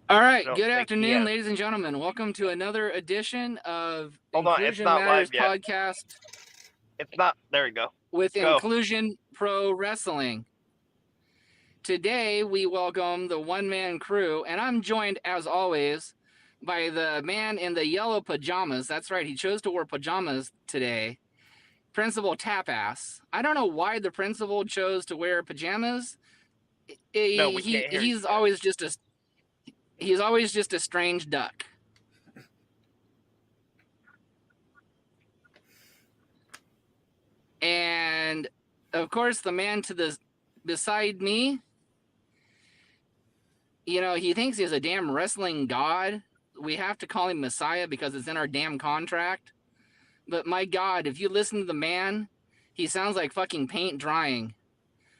All I right, don't good think he afternoon, has. ladies and gentlemen. Welcome to another edition of Hold on, it's Inclusion not live Matters yet. podcast It's not. There you go. with Go. Inclusion Pro Wrestling. Today, we welcome the One Man Crew, and I'm joined, as always, by the man in the yellow pajamas. That's right, he chose to wear pajamas today. Principal Tapass. I don't know why the principal chose to wear pajamas. No, we can't hear you, man. He's always just a strange duck. And of course, the man to the beside me, he thinks he's a damn wrestling god. We have to call him Messiah because it's in our damn contract. But my God, if you listen to the man, he sounds like fucking paint drying.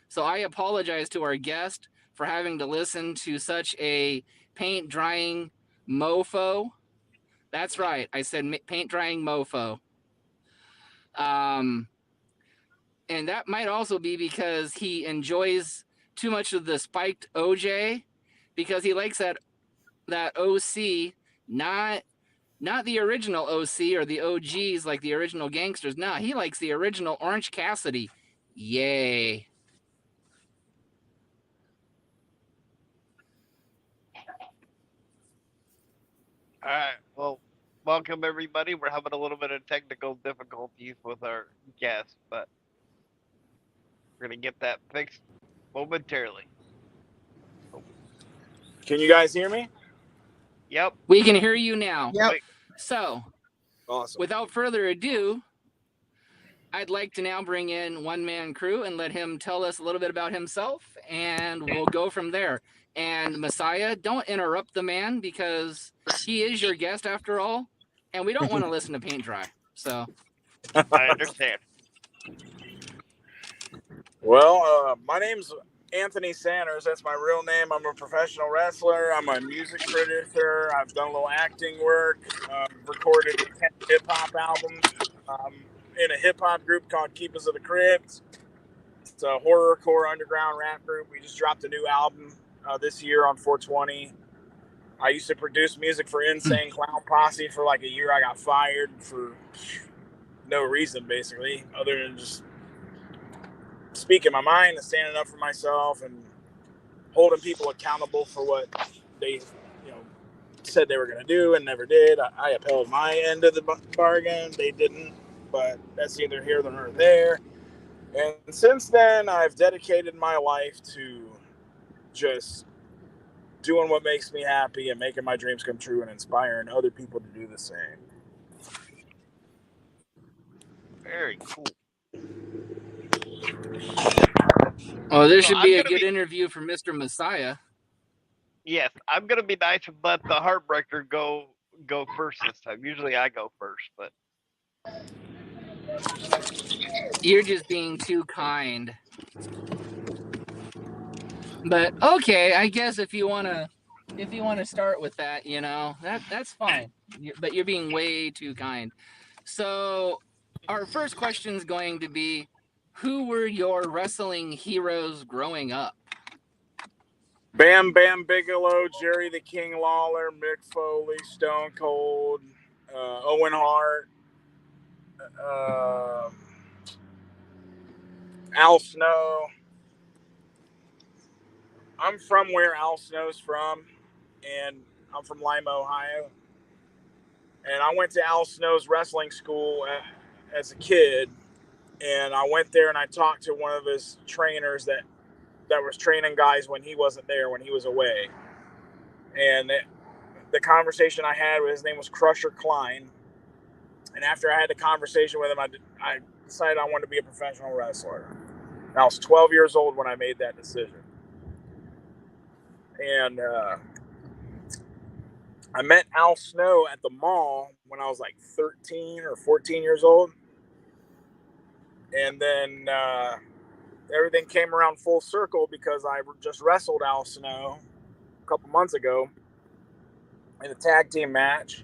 So I apologize to our guest for having to listen to such a paint drying mofo. That's right, I said paint drying mofo. Um, and that might also be because he enjoys too much of the spiked OJ, because he likes that OC, not the original OC or the OGs like the original gangsters. No, he likes the original Orange Cassidy. Yay. All right. Well, welcome everybody. We're having a little bit of technical difficulties with our guest, but we're gonna get that fixed momentarily. Oh, Can you guys hear me? yep. We can hear you now. Yep. Wait. So, Awesome. without further ado, I'd like to now bring in One Man Crew and let him tell us a little bit about himself, and we'll go from there. And Messiah, don't interrupt the man because he is your guest after all, and we don't want to listen to paint dry. So, I understand. Well, my name's Anthony Sanders. That's my real name. I'm a professional wrestler. I'm a music producer. I've done a little acting work. Recorded 10 hip hop albums. In a hip hop group called Keepers of the Crypt. It's a horrorcore underground rap group. We just dropped a new album this year on 420. I used to produce music for Insane Clown Posse for like a year. I got fired for no reason, basically, other than just speaking my mind and standing up for myself and holding people accountable for what they, said they were going to do and never did. I upheld my end of the bargain. They didn't, but that's neither here nor there. And since then, I've dedicated my life to just doing what makes me happy and making my dreams come true and inspiring other people to do the same. Very cool. oh, this So should I'm be a gonna good be. interview for Mr. Messiah. Yes, I'm gonna be nice and let the heartbreaker go first this time. Usually I go first, but You're just being too kind. But okay, I guess if you wanna start with that, that's fine. But you're being way too kind. So our first question is going to be, who were your wrestling heroes growing up? Bam Bam Bigelow, Jerry the King Lawler, Mick Foley, Stone Cold, Owen Hart, uh, Al Snow. I'm from where Al Snow's from, and I'm from Lima, Ohio. And I went to Al Snow's wrestling school as a kid, and I went there and I talked to one of his trainers that was training guys when he wasn't there, when he was away. And the conversation I had with his name was Crusher Klein. And after I had the conversation with him, I decided I wanted to be a professional wrestler. And I was 12 years old when I made that decision. And I met Al Snow at the mall when I was like 13 or 14 years old. And then everything came around full circle because I just wrestled Al Snow a couple months ago in a tag team match.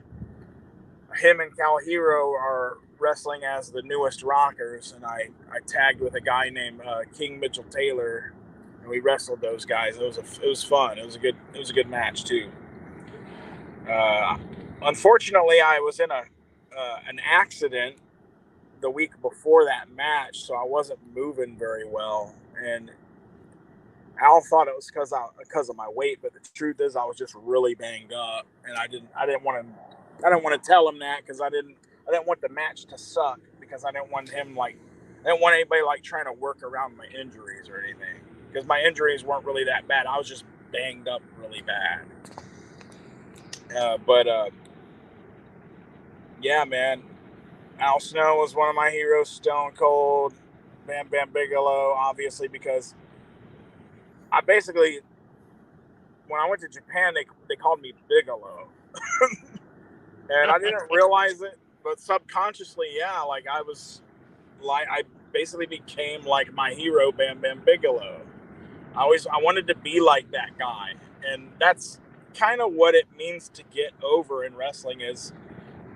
Him and Calhero are wrestling as the newest Rockers, and I tagged with a guy named King Mitchell Taylor, and we wrestled those guys. It was fun. It was a good match too. Unfortunately, I was in an accident the week before that match, so I wasn't moving very well, and Al thought it was because of my weight, but the truth is I was just really banged up, and I didn't want to tell him that because I didn't want the match to suck because I didn't want him I didn't want anybody like trying to work around my injuries or anything because my injuries weren't really that bad. I was just banged up really bad. But yeah, man, Al Snow was one of my heroes. Stone Cold, Bam Bam Bigelow, obviously because I basically when I went to Japan, they called me Bigelow, and I didn't realize it, but subconsciously, yeah, like I basically became like my hero, Bam Bam Bigelow. I wanted to be like that guy, and that's kind of what it means to get over in wrestling. Is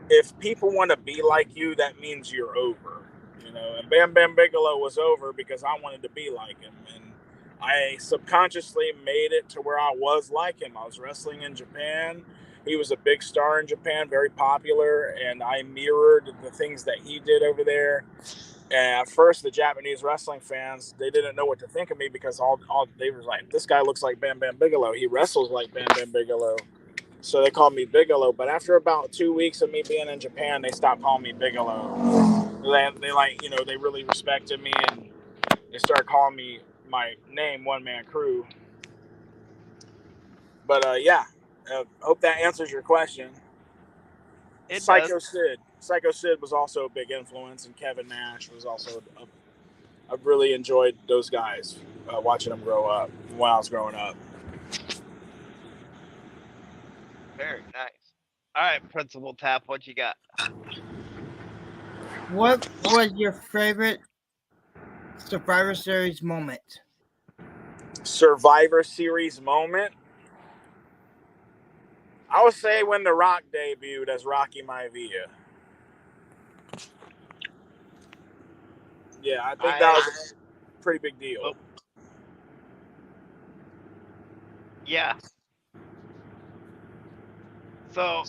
if people want to be like you, that means you're over. You know, and Bam Bam Bigelow was over because I wanted to be like him, and I subconsciously made it to where I was like him. I was wrestling in Japan. He was a big star in Japan, very popular, and I mirrored the things that he did over there. And at first, the Japanese wrestling fans, they didn't know what to think of me because all they were like, this guy looks like Bam Bam Bigelow. He wrestles like Bam Bam Bigelow. So they called me Bigelow. But after about 2 weeks of me being in Japan, they stopped calling me Bigelow. They like, you know, they really respected me and they started calling me my name, One Man Kru. But yeah, hope that answers your question. It does. Psycho Sid was also a big influence, and Kevin Nash was also. I've really enjoyed those guys, watching them grow up when I was growing up. Very nice. All right, Principal Tap, what you got? What was your favorite Survivor Series moment? Survivor Series moment. I would say when The Rock debuted as Rocky Maivia. Yeah, I think that was a pretty big deal. Well, yeah. So,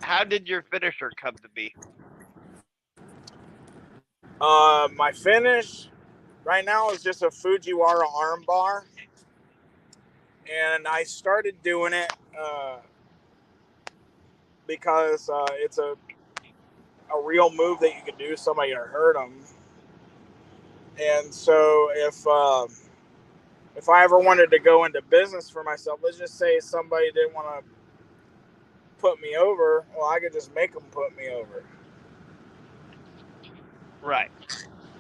how did your finisher come to be? My finish right now is just a Fujiwara armbar, and I started doing it because it's a real move that you can do somebody to hurt them. And so if I ever wanted to go into business for myself, let's just say somebody didn't want to put me over, well, I could just make them put me over. Right.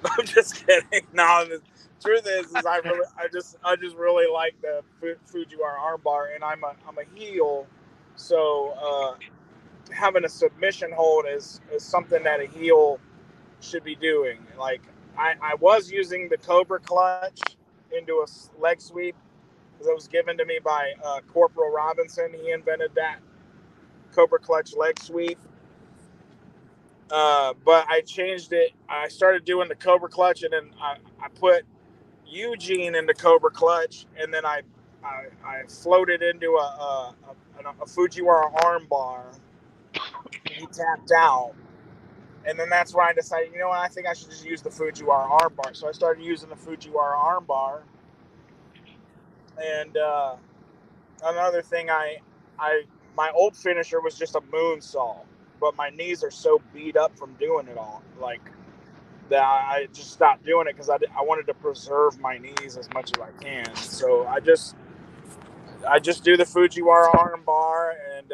I'm just kidding. No, the truth is I just really like the Fujiwara armbar, and I'm a heel, so having a submission hold is something that a heel should be doing. Like I was using the Cobra Clutch into a leg sweep because it was given to me by Corporal Robinson. He invented that Cobra Clutch leg sweep. But I changed it. I started doing the Cobra Clutch, and then I put Eugene into Cobra Clutch, and then I floated into a Fujiwara armbar. He tapped out. And then that's where I decided, you know what, I think I should just use the Fujiwara armbar. So I started using the Fujiwara armbar. And another thing, my old finisher was just a moonsault, but my knees are so beat up from doing it all, like that I just stopped doing it because I wanted to preserve my knees as much as I can. So I just do the Fujiwara armbar, and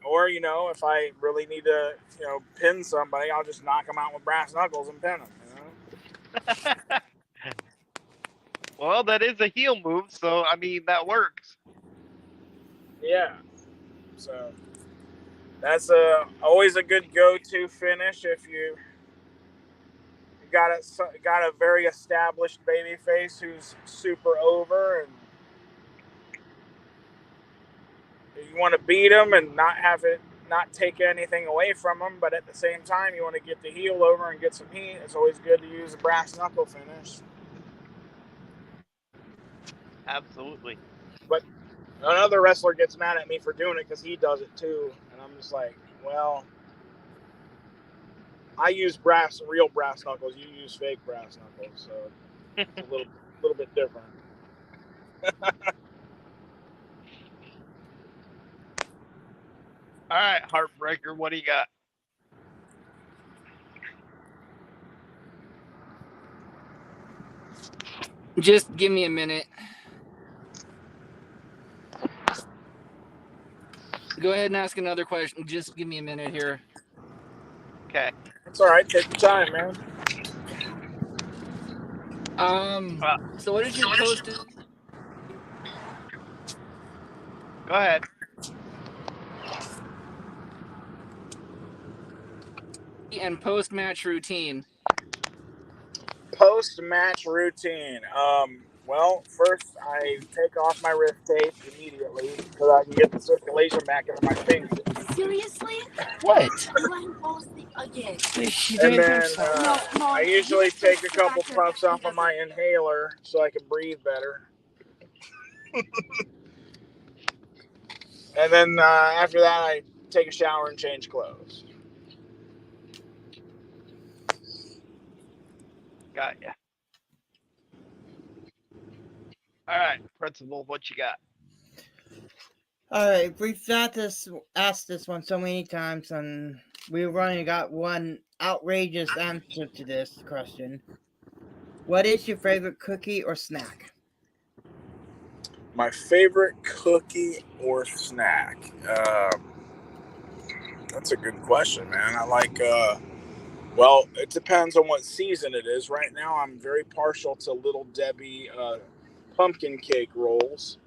or you know, if I really need to, you know, pin somebody, I'll just knock them out with brass knuckles and pin them. You know? Well, that is a heel move, so I mean that works. Yeah. So that's always a good go-to finish if you got a very established baby face who's super over, and you want to beat him and not take anything away from him, but at the same time you want to get the heel over and get some heat. It's always good to use a brass knuckle finish. Absolutely. But Another wrestler gets mad at me for doing it because he does it too, and I'm just like, well, I use real brass knuckles. You use fake brass knuckles, so it's a little bit different. All right, Heartbreaker, what do you got? Just give me a minute. Go ahead and ask another question. Just give me a minute here. Okay. It's all right. Take your time, man. So what did you post? Go ahead. And post-match routine. Post-match routine. Well, first I take off my wrist tape immediately so that I can get the circulation back into my fingers. Seriously? What? You let him fall asleep again. And then No, I usually take a couple puffs off of my inhaler so I can breathe better. And then after that, I take a shower and change clothes. Got ya. All right, Principal, what you got? All right, we've asked this one so many times, and we've only got one outrageous answer to this question. What is your favorite cookie or snack? My favorite cookie or snack? That's a good question, man. I like, well, it depends on what season it is. Right now, I'm very partial to Little Debbie pumpkin cake rolls.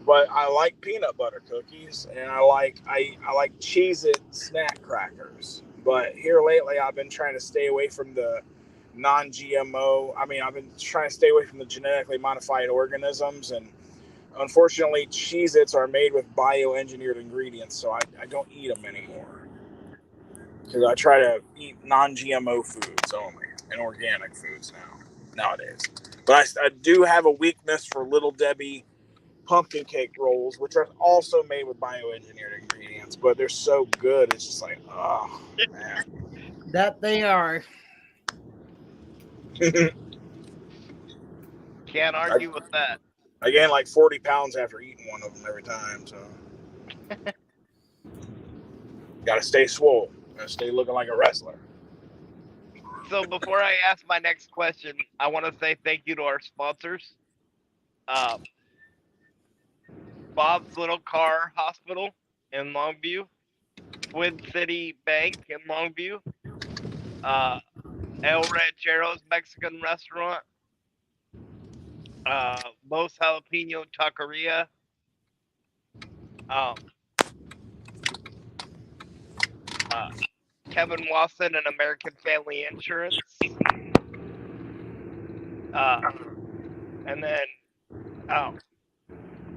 But I like peanut butter cookies, and I like Cheez-It snack crackers. But here lately, I've been trying to stay away from the non-GMO. I mean, I've been trying to stay away from the genetically modified organisms, and unfortunately, Cheez-Its are made with bioengineered ingredients, so I don't eat them anymore. Because I try to eat non-GMO foods only and organic foods nowadays. But I do have a weakness for Little Debbie pumpkin cake rolls, which are also made with bioengineered ingredients, but they're so good. It's just like, oh, man. That they are. Can't argue with that. I gain like 40 pounds after eating one of them every time, so. Gotta stay swole. Gotta stay looking like a wrestler. So before I ask my next question, I want to say thank you to our sponsors. Bob's Little Car Hospital in Longview, Twin City Bank in Longview, El Ranchero's Mexican Restaurant, Los Jalapeno Taqueria, Kevin Watson and American Family Insurance, and then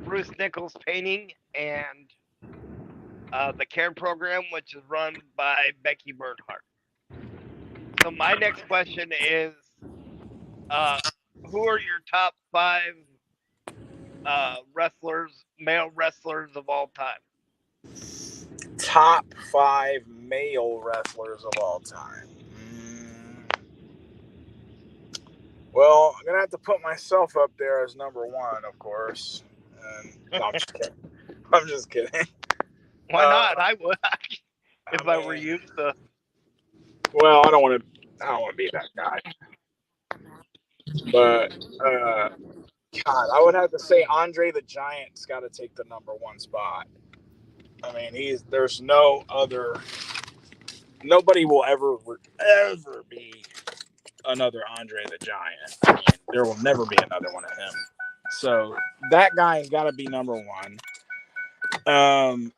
Bruce Nichols Painting and the CARE program, which is run by Becky Bernhardt. So my next question is, who are your top 5 male wrestlers of all time? Top 5 male wrestlers of all time. Well, I'm gonna have to put myself up there as number 1, of course. And, no, I'm just kidding. I'm just kidding. Why not? I would, if I were you. So. Well, I don't want to be that guy. But God, I would have to say Andre the Giant's got to take the number 1 spot. I mean, there's no other. Nobody will ever be another Andre the Giant. I mean, there will never be another one of him. So that guy's got to be number 1.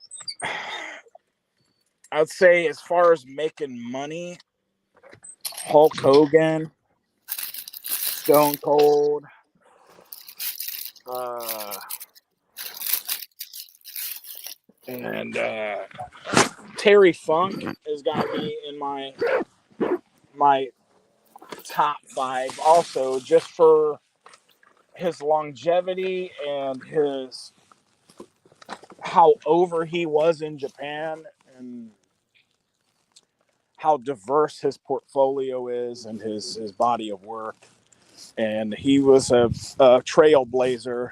I'd say as far as making money, Hulk Hogan, Stone Cold, and Terry Funk has got to be in my top 5 also, just for his longevity and how over he was in Japan and how diverse his portfolio is and his body of work. And he was a trailblazer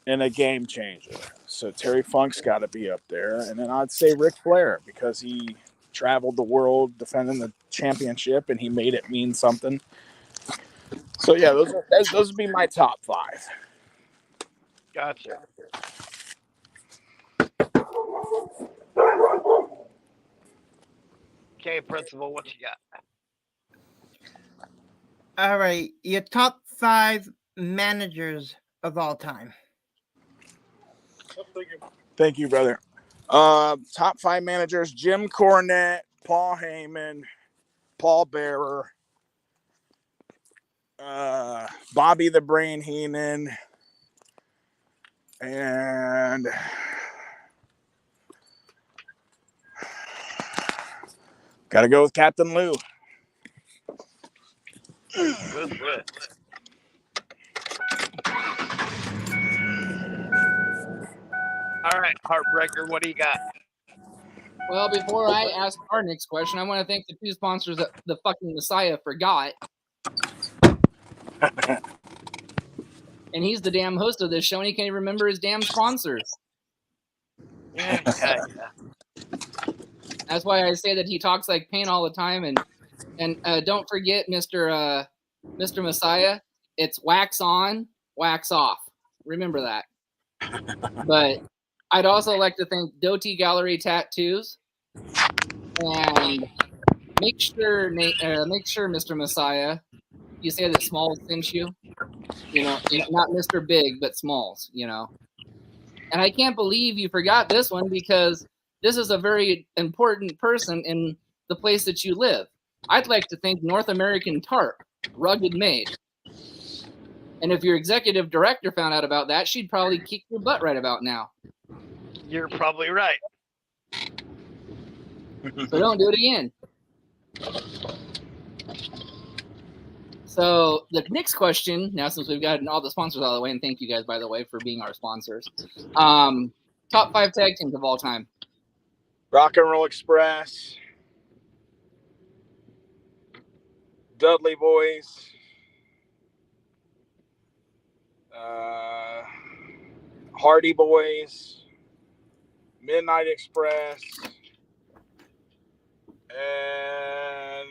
and a game changer. So Terry Funk's got to be up there. And then I'd say Ric Flair, because he traveled the world defending the championship and he made it mean something. So yeah, those would be my top 5. Gotcha. Okay, Principal, what you got? All right, your top 5 managers of all time. Thank you, brother. Top 5 managers: Jim Cornette, Paul Heyman, Paul Bearer, Bobby the Brain Heenan, and got to go with Captain Lou. Good list. All right, Heartbreaker, what do you got? Well, before I ask our next question, I want to thank the 2 sponsors that the fucking Messiah forgot. And he's the damn host of this show, and he can't even remember his damn sponsors. Yeah. That's why I say that he talks like paint all the time. And don't forget, Mr. Messiah, it's wax on, wax off. Remember that. But I'd also like to thank Doty Gallery Tattoos, and make sure, Mr. Messiah, you say that Smalls sent you. You know, not Mr. Big, but Smalls. You know, and I can't believe you forgot this one, because this is a very important person in the place that you live. I'd like to thank North American Tarp, rugged made. And if your executive director found out about that, she'd probably kick your butt right about now. You're probably right. So don't do it again. So the next question, now since we've gotten all the sponsors out of the way, and thank you guys, by the way, for being our sponsors. Top 5 tag teams of all time. Rock and Roll Express, Dudley Boys, Hardy Boys, Midnight Express, and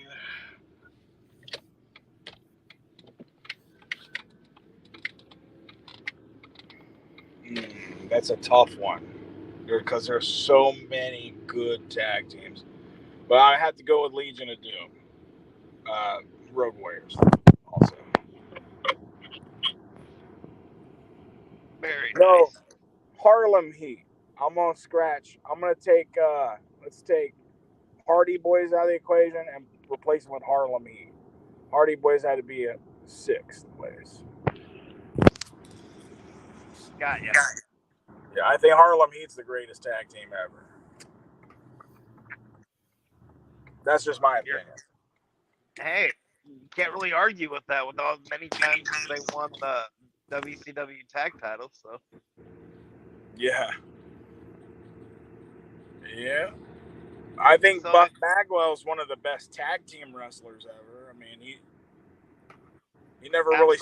that's a tough one because there's so many good tag teams. But I have to go with Legion of Doom, Road Warriors, also. Very No, nice. Harlem Heat. I'm gonna take let's take Hardy Boys out of the equation and replace them with Harlem Heat. Hardy Boys had to be a 6th place. Got ya. Yeah, I think Harlem Heat's the greatest tag team ever. That's just my opinion. Hey, you can't really argue with that with all many times they won the WCW tag titles, so. Yeah. Yeah. I think So- Buck Bagwell is one of the best tag team wrestlers ever. I mean, he never really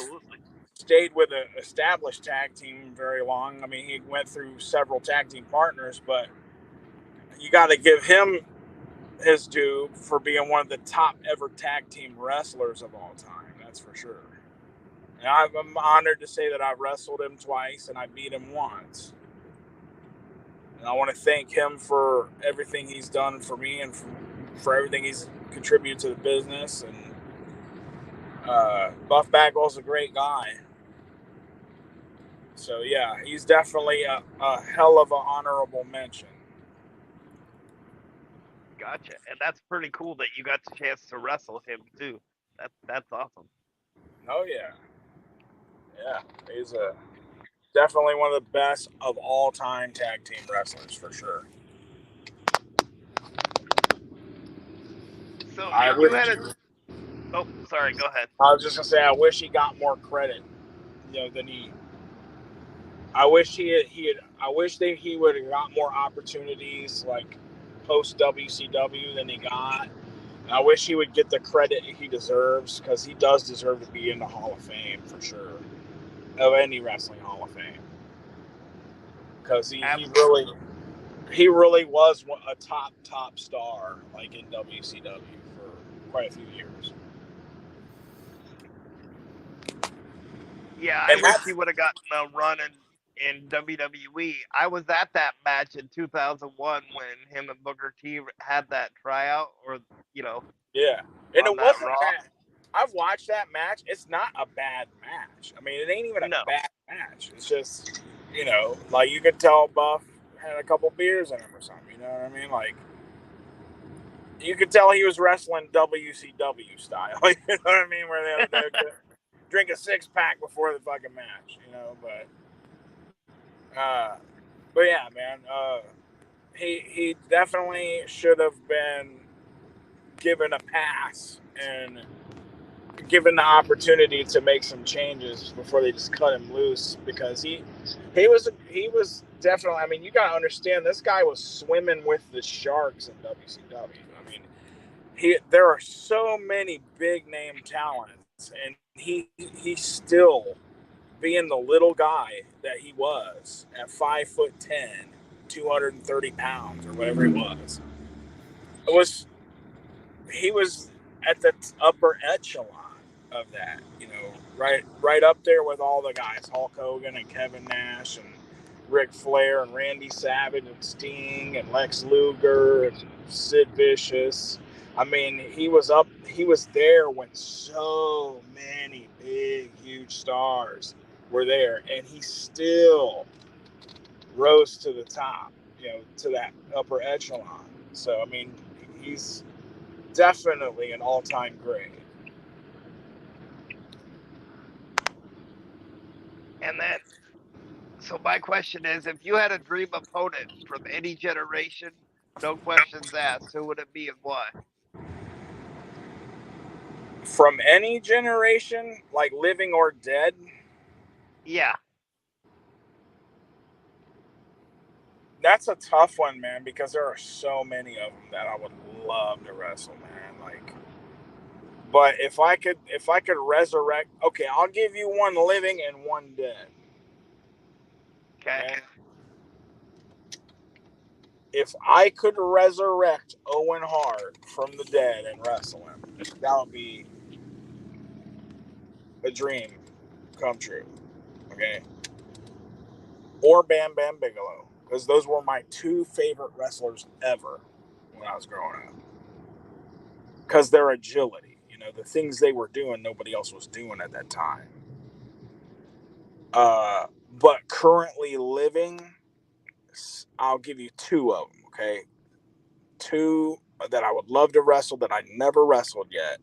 stayed with an established tag team very long. I mean, he went through several tag team partners, but you got to give him his due for being one of the top ever tag team wrestlers of all time. That's for sure. And I'm honored to say that I've wrestled him twice and I beat him once. And I want to thank him for everything he's done for me and for everything he's contributed to the business. And Buff Bagwell's a great guy. So, yeah, he's definitely a hell of an honorable mention. Gotcha. And that's pretty cool that you got the chance to wrestle him, too. That's awesome. Oh, yeah. Yeah, he's definitely one of the best of all time tag team wrestlers for sure. So if you had a... Oh, sorry, go ahead. I was just going to say, I wish he got more credit than he. I wish I wish that he would have got more opportunities like post WCW than he got. And I wish he would get the credit he deserves, because he does deserve to be in the Hall of Fame for sure, of any wrestling Hall of Fame, because he really was a top star, like in WCW for quite a few years. Yeah, I And wish he would have gotten a run in WWE. I was at that match in 2001 when him and Booker T had that tryout, or yeah, and on it that wasn't Raw. bad. I've watched that match. It's not a bad match. I mean, it ain't even a No, bad match. It's just, like you could tell Buff had a couple beers in him or something. You know what I mean? Like, you could tell he was wrestling WCW style. You know what I mean? Where they drink a 6-pack before the fucking match. But yeah, man. He definitely should have been given a pass and given the opportunity to make some changes before they just cut him loose, because he was definitely. I mean, you gotta understand, this guy was swimming with the sharks in WCW. I mean, there are so many big name talents, and he still, being the little guy that he was at 5'10", 230 pounds or whatever he was at the upper echelon of that, right up there with all the guys, Hulk Hogan and Kevin Nash and Ric Flair and Randy Savage and Sting and Lex Luger and Sid Vicious. I mean, he was there when so many big, huge stars were there, and he still rose to the top, to that upper echelon. So, I mean, he's definitely an all-time great. and then so my question is, if you had a dream opponent from any generation, no questions asked, who would it be and why? From any generation, like living or dead, Yeah, that's a tough one, man, because there are so many of them that I would love to wrestle, man. Like, but if I could resurrect, okay, I'll give you one living and one dead. okay. Okay? If I could resurrect Owen Hart from the dead and wrestle him, that would be a dream come true. Okay? Or Bam Bam Bigelow, because those were my two favorite wrestlers ever when I was growing up. Because their agility, the things they were doing, nobody else was doing at that time. But currently living, I'll give you two of them. Okay, two that I would love to wrestle that I never wrestled yet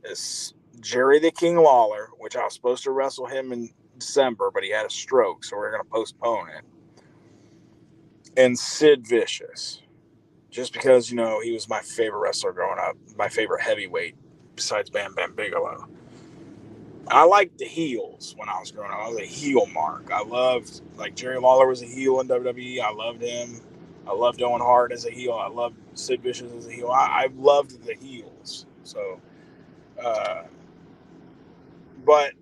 is Jerry the King Lawler, which I was supposed to wrestle him in December, but he had a stroke, so we're going to postpone it. And Sid Vicious, just because, he was my favorite wrestler growing up, my favorite heavyweight besides Bam Bam Bigelow. I liked the heels when I was growing up. I was a heel mark. I loved, like, Jerry Lawler was a heel in WWE. I loved him. I loved Owen Hart as a heel. I loved Sid Vicious as a heel. I loved the heels. So, but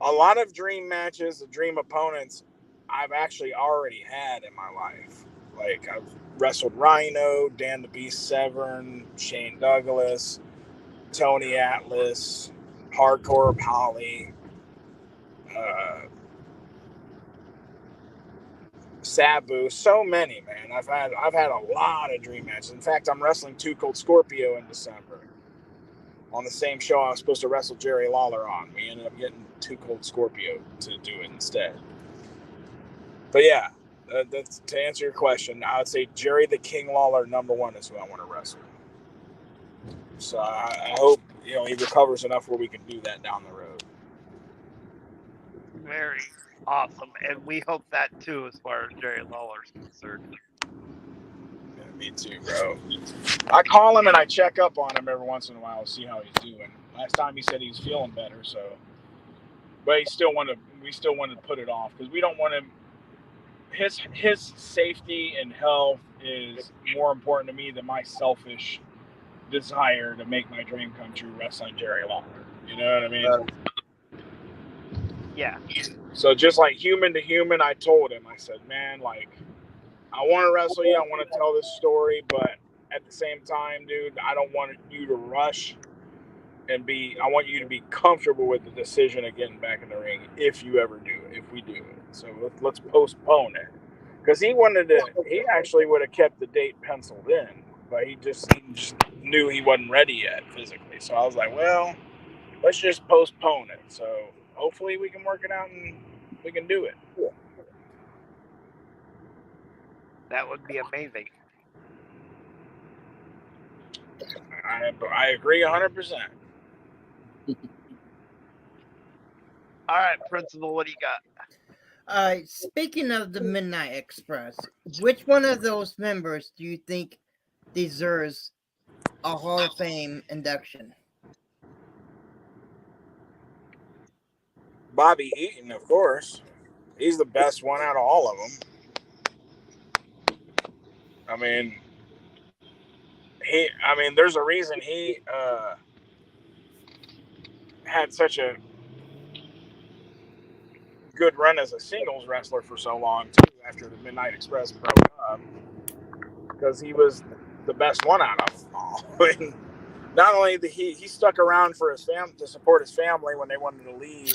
a lot of dream matches, the dream opponents, I've actually already had in my life. Like, I've wrestled Rhino, Dan the Beast Severn, Shane Douglas, Tony Atlas, Hardcore Holly, Sabu, so many, man. I've had a lot of dream matches. In fact, I'm wrestling Too Cold Scorpio in December. On the same show I was supposed to wrestle Jerry Lawler on. We ended up getting Too Cold Scorpio to do it instead. But yeah, that's to answer your question. I would say Jerry the King Lawler, number one, is who I want to wrestle. So I hope he recovers enough where we can do that down the road. Very awesome, and we hope that too, as far as Jerry Lawler's concerned. Yeah, me too, bro. I call him and I check up on him every once in a while to see how he's doing. Last time he said he was feeling better, so but we still want to put it off because we don't want him. His safety and health is more important to me than my selfish desire to make my dream come true, wrestling Jerry Lawler. You know what I mean? Yeah. So just like human to human, I told him, I said, man, like, I want to wrestle you. I want to tell this story, but at the same time, dude, I don't want you to rush I want you to be comfortable with the decision of getting back in the ring if you ever do it, if we do it. So let's postpone it. Because he actually would have kept the date penciled in, but he just knew he wasn't ready yet physically. So I was like, well, let's just postpone it. So hopefully we can work it out and we can do it. That would be amazing. I agree 100%. All right, Principal, what do you got? Speaking of the Midnight Express, which one of those members do you think deserves a Hall of Fame induction? Bobby Eaton, of course. He's the best one out of all of them. I mean, there's a reason he had such a good run as a singles wrestler for so long too. After the Midnight Express broke up, because he was the best one out of them all. I mean, not only did he stuck around for his family to support his family when they wanted to leave,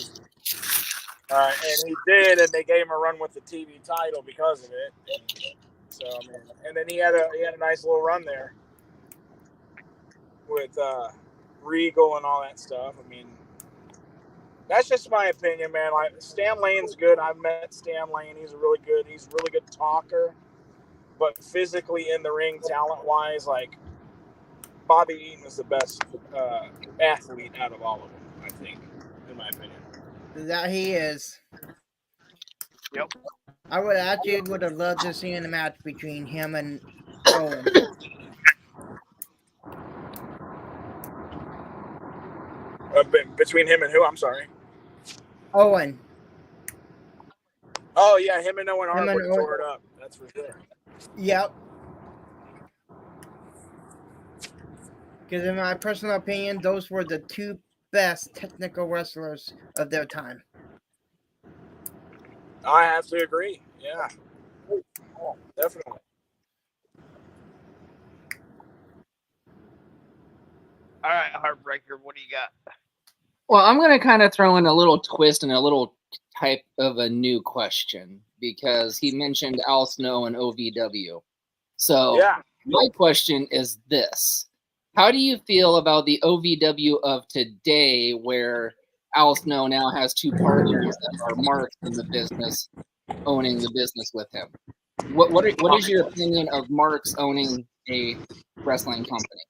and he did, and they gave him a run with the TV title because of it. So I mean, and then he had a nice little run there with Regal and all that stuff. I mean, that's just my opinion, man. Like, Stan Lane's good. I've met Stan Lane. He's a really good talker. But physically in the ring, talent-wise, like, Bobby Eaton is the best athlete out of all of them, I think, in my opinion. That he is. Yep. I would have loved to see a match between him and Owen. Between him and who? I'm sorry. Owen. Oh, yeah, him and Owen Hart would have tore it up. That's for sure. Yep. Because in my personal opinion, those were the two best technical wrestlers of their time. I have to agree. Yeah. Definitely. All right, Heartbreaker, what do you got? Well, I'm going to kind of throw in a little twist and a little type of a new question because he mentioned Al Snow and OVW. So yeah. My question is this. How do you feel about the OVW of today where Al Snow now has two partners that are marks in the business, owning the business with him? What is your opinion of Marks owning a wrestling company?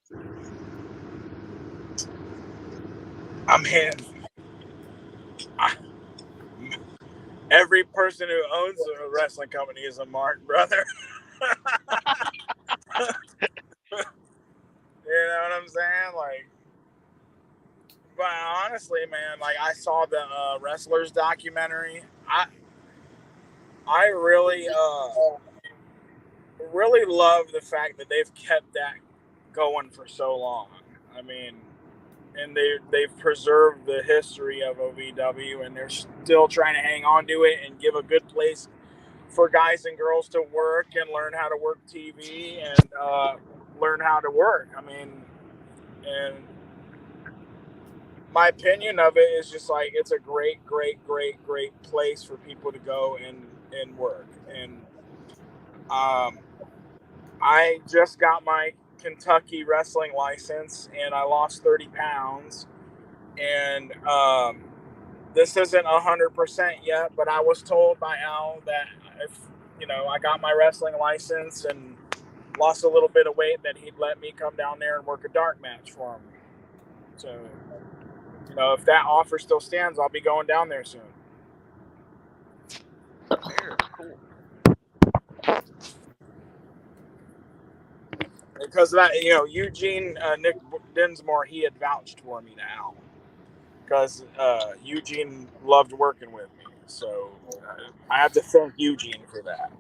Every person who owns a wrestling company is a mark, brother. You know what I'm saying? Like, but honestly, man, like, I saw the Wrestlers documentary. I really love the fact that they've kept that going for so long. I mean, and they've preserved the history of OVW, and they're still trying to hang on to it and give a good place for guys and girls to work and learn how to work TV and learn how to work. I mean, and my opinion of it is just like, it's a great place for people to go and work. And I just got my Kentucky wrestling license, and I lost 30 pounds. And this isn't 100% yet, but I was told by Al that if, I got my wrestling license and lost a little bit of weight, that he'd let me come down there and work a dark match for him. So, if that offer still stands, I'll be going down there soon. Very cool. Because of that, Eugene, Nick Dinsmore, he had vouched for me to Al. because Eugene loved working with me. So I have to thank Eugene for that.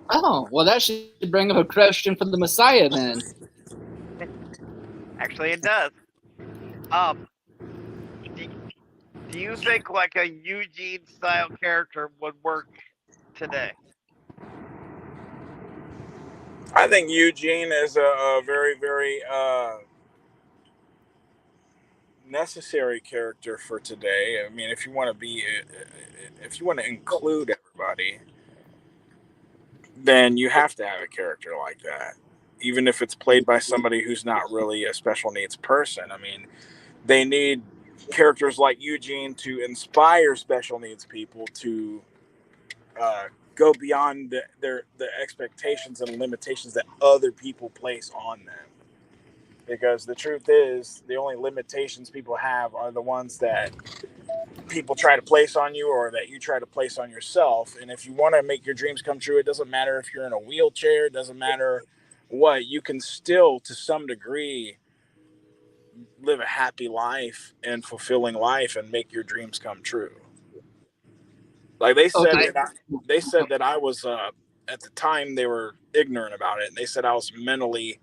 Oh, well, that should bring up a question for the Messiah then. Actually, it does. Um, do, do you think like a Eugene style character would work today? I think Eugene is a very, very necessary character for today. I mean, if you want to be, if you want to include everybody, then you have to have a character like that, even if it's played by somebody who's not really a special needs person. I mean, they need characters like Eugene to inspire special needs people to go beyond the expectations and limitations that other people place on them. Because the truth is, the only limitations people have are the ones that people try to place on you or that you try to place on yourself. And if you want to make your dreams come true, it doesn't matter if you're in a wheelchair, it doesn't matter what, you can still, to some degree, live a happy life and fulfilling life and make your dreams come true. Like Okay. they said that I was at the time they were ignorant about it. And they said I was mentally,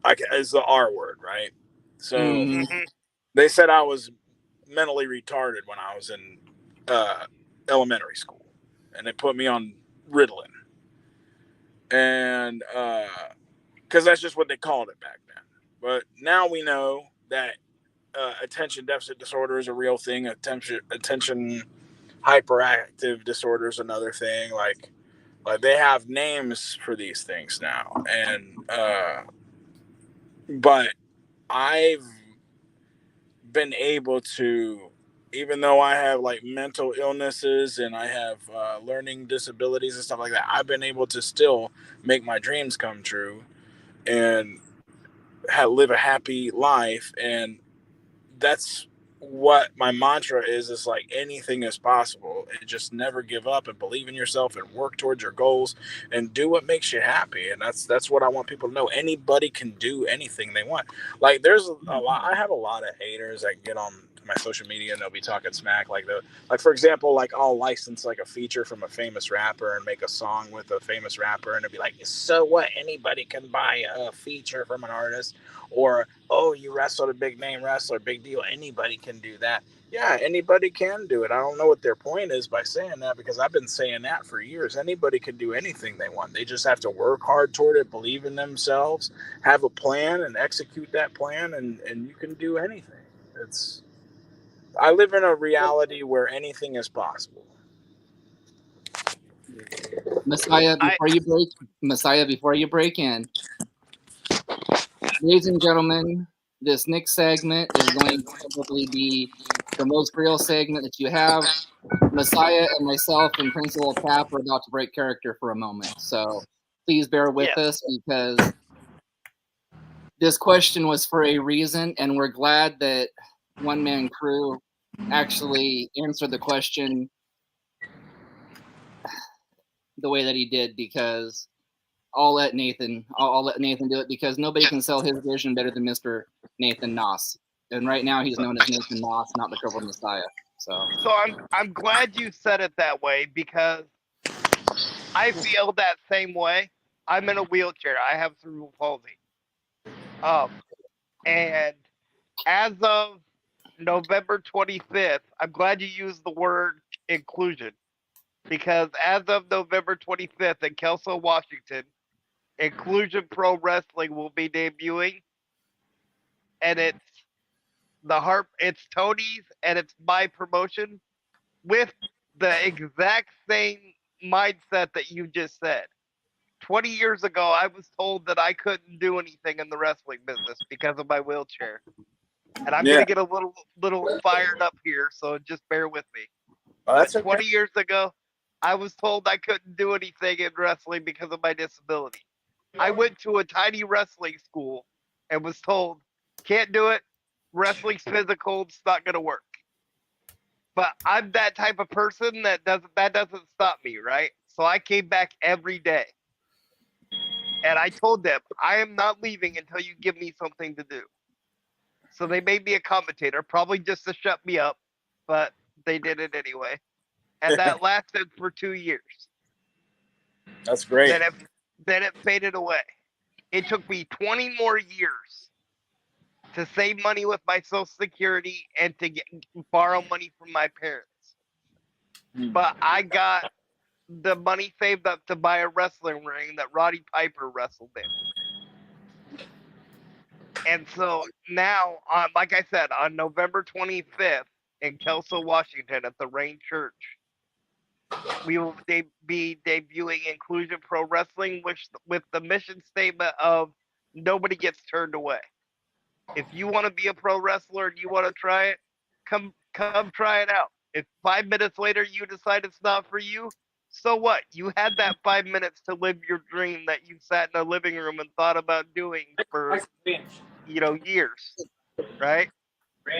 like, is the R word, right? So Mhm. Mm-hmm. they said I was mentally retarded when I was in elementary school, and they put me on Ritalin, and because that's just what they called it back then. But now we know that attention deficit disorder is a real thing. Attention hyperactive disorder is another thing. Like they have names for these things now, and but I've been able to, even though I have like mental illnesses and I have learning disabilities and stuff like that, I've been able to still make my dreams come true and live a happy life. And that's what my mantra is like, anything is possible, and just never give up and believe in yourself and work towards your goals and do what makes you happy. And that's what I want people to know. Anybody can do anything they want. Like there's a lot, I have a lot of haters that get on my social media and they'll be talking smack, like for example, like I'll license like a feature from a famous rapper and make a song with a famous rapper, and it'll be like, so what, anybody can buy a feature from an artist. Or, oh, you wrestled a big name wrestler, big deal, anybody can do that. Yeah, anybody can do it. I don't know what their point is by saying that, because I've been saying that for years. Anybody can do anything they want. They just have to work hard toward it, believe in themselves, have a plan, and execute that plan, and you can do anything. It's I live in a reality where anything is possible. Messiah, I before you break in, ladies and gentlemen, this next segment is going to probably be the most real segment that you have. Messiah and myself and Principal Cap are about to break character for a moment. So please bear with yes. us, because this question was for a reason, and we're glad that One Man Kru actually answered the question the way that he did, because I'll let Nathan do it, because nobody can sell his vision better than Mr. Nathan Noss. And right now he's known as Nathan Noss, not the Purple Messiah. So So I'm glad you said it that way, because I feel that same way. I'm in a wheelchair. I have cerebral palsy. Um, and as of November 25th, I'm glad you used the word inclusion, because as of November 25th in Kelso, Washington, Inclusion Pro Wrestling will be debuting, and it's Tony's and it's my promotion with the exact same mindset that you just said. 20 years ago, I was told that I couldn't do anything in the wrestling business because of my wheelchair. And I'm Yeah, gonna get a little fired up here, so just bear with me. well, But that's okay. 20 years ago, I was told I couldn't do anything in wrestling because of my disability. I went to a tiny wrestling school and was told, can't do it. Wrestling's physical, it's not gonna work. But I'm that type of person that doesn't stop me, right? So I came back every day. And I told them, I am not leaving until you give me something to do. So they made me a commentator, probably just to shut me up, but they did it anyway. And that lasted for 2 years. That's great. Then it faded away. It took me 20 more years to save money with my Social Security and to borrow money from my parents. But I got the money saved up to buy a wrestling ring that Roddy Piper wrestled in. And so now, like I said, on November 25th in Kelso, Washington, at the Rain Church, we will be debuting Inclusion Pro Wrestling, which with the mission statement of nobody gets turned away. If you want to be a pro wrestler and you want to try it, come try it out. If 5 minutes later you decide it's not for you, so what? You had that 5 minutes to live your dream that you sat in a living room and thought about doing for years, right?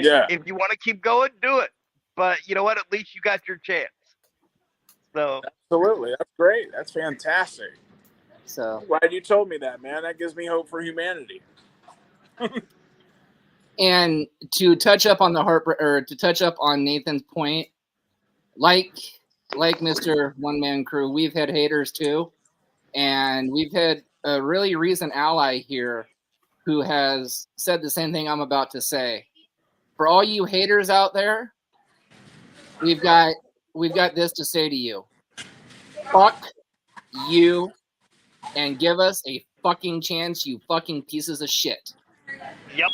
Yeah. If you want to keep going, do it. But you know what? At least you got your chance. So Absolutely. That's great. That's fantastic. So, I'm glad you told me that, man. That gives me hope for humanity. and to touch up on Nathan's point, like Mr. One Man Kru, we've had haters too, and we've had a really recent ally here who has said the same thing I'm about to say. For all you haters out there, we've got this to say to you. Fuck you and give us a fucking chance, you fucking pieces of shit. yep.